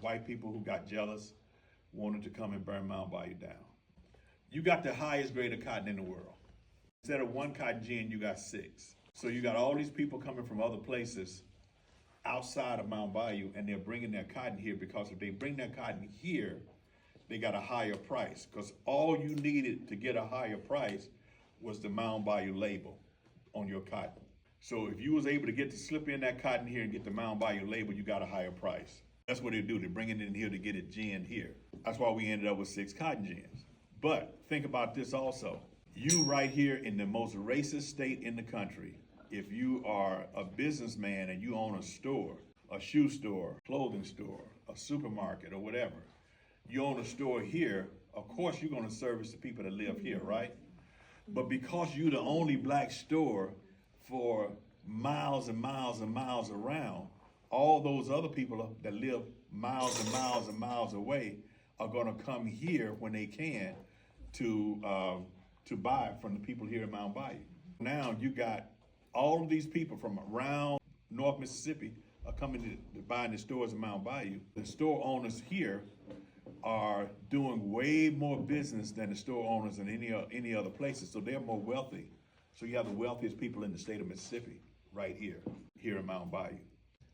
white people who got jealous, wanted to come and burn Mound Bayou down. You got the highest grade of cotton in the world. Instead of one cotton gin, you got 6. So you got all these people coming from other places outside of Mound Bayou, and they're bringing their cotton here because if they bring their cotton here, they got a higher price. Because all you needed to get a higher price was the Mound Bayou label on your cotton. So if you was able to get to slip in that cotton here and get the Mound Bayou label, you got a higher price. That's what they do. They bring it in here to get it ginned here. That's why we ended up with 6 cotton gins. But think about this also. You right here in the most racist state in the country, if you are a businessman and you own a store, a shoe store, clothing store, a supermarket or whatever, you own a store here, of course you're gonna service the people that live here, right? But because you're the only black store for miles and miles and miles around, all those other people that live miles and miles and miles away are gonna come here when they can to buy from the people here in Mound Bayou. Now you got all of these people from around North Mississippi are coming to buy in the stores in Mound Bayou. The store owners here are doing way more business than the store owners in any other places, so they're more wealthy. So you have the wealthiest people in the state of Mississippi right here in Mound Bayou.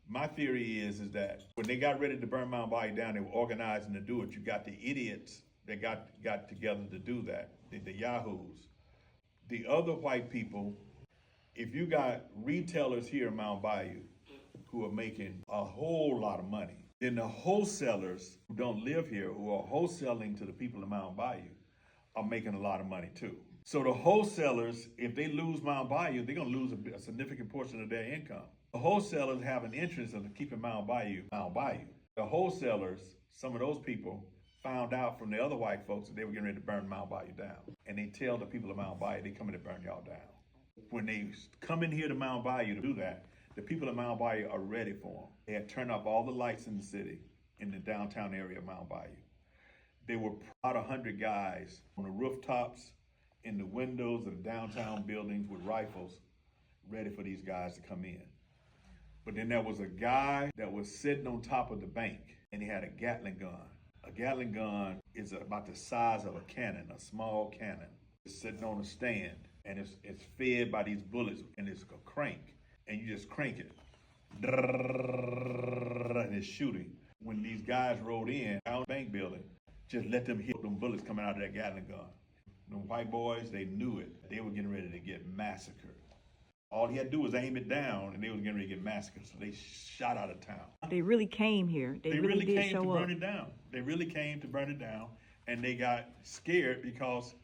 My theory is that when they got ready to burn Mound Bayou down, they were organizing to do it. You got the idiots that got together to do that, the yahoos. The other white people, if you got retailers here in Mound Bayou who are making a whole lot of money, then the wholesalers who don't live here, who are wholesaling to the people in Mound Bayou, are making a lot of money too. So the wholesalers, if they lose Mound Bayou, they're gonna lose a significant portion of their income. The wholesalers have an interest in keeping Mound Bayou, Mound Bayou. The wholesalers, some of those people, found out from the other white folks that they were getting ready to burn Mound Bayou down. And they tell the people of Mound Bayou, they coming to burn y'all down. When they come in here to Mound Bayou to do that, the people of Mound Bayou are ready for them. They had turned off all the lights in the city, in the downtown area of Mound Bayou. They were about 100 guys on the rooftops, in the windows of the downtown buildings with rifles, ready for these guys to come in. But then there was a guy that was sitting on top of the bank, and he had a Gatling gun. A Gatling gun is about the size of a cannon, a small cannon. It's sitting on a stand, and it's fed by these bullets, and it's a crank, and you just crank it, and it's shooting. When these guys rode in, down the bank building, just let them hit them bullets coming out of that Gatling gun. The white boys, they knew it. They were getting ready to get massacred. All he had to do was aim it down, and they was getting ready to get massacred. So they shot out of town. They really came here. They really did came show to up. burn it down. They really came to burn it down, and they got scared because,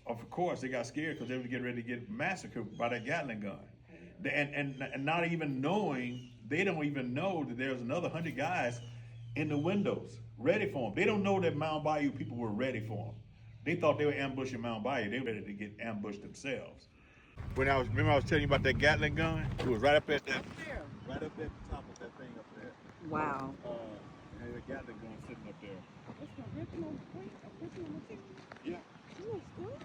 of course, they got scared because they were getting ready to get massacred by that Gatling gun. And not even knowing, they don't even know that there's another 100 guys in the windows ready for them. They don't know that Mound Bayou people were ready for them. They thought they were ambushing Mound Bayou. They were ready to get ambushed themselves. Remember I was telling you about that Gatling gun? It was right up at that, right up at the top of that thing up there. Wow. And the Gatling gun sitting up there. It's the original print, original material. Yeah. It looks good.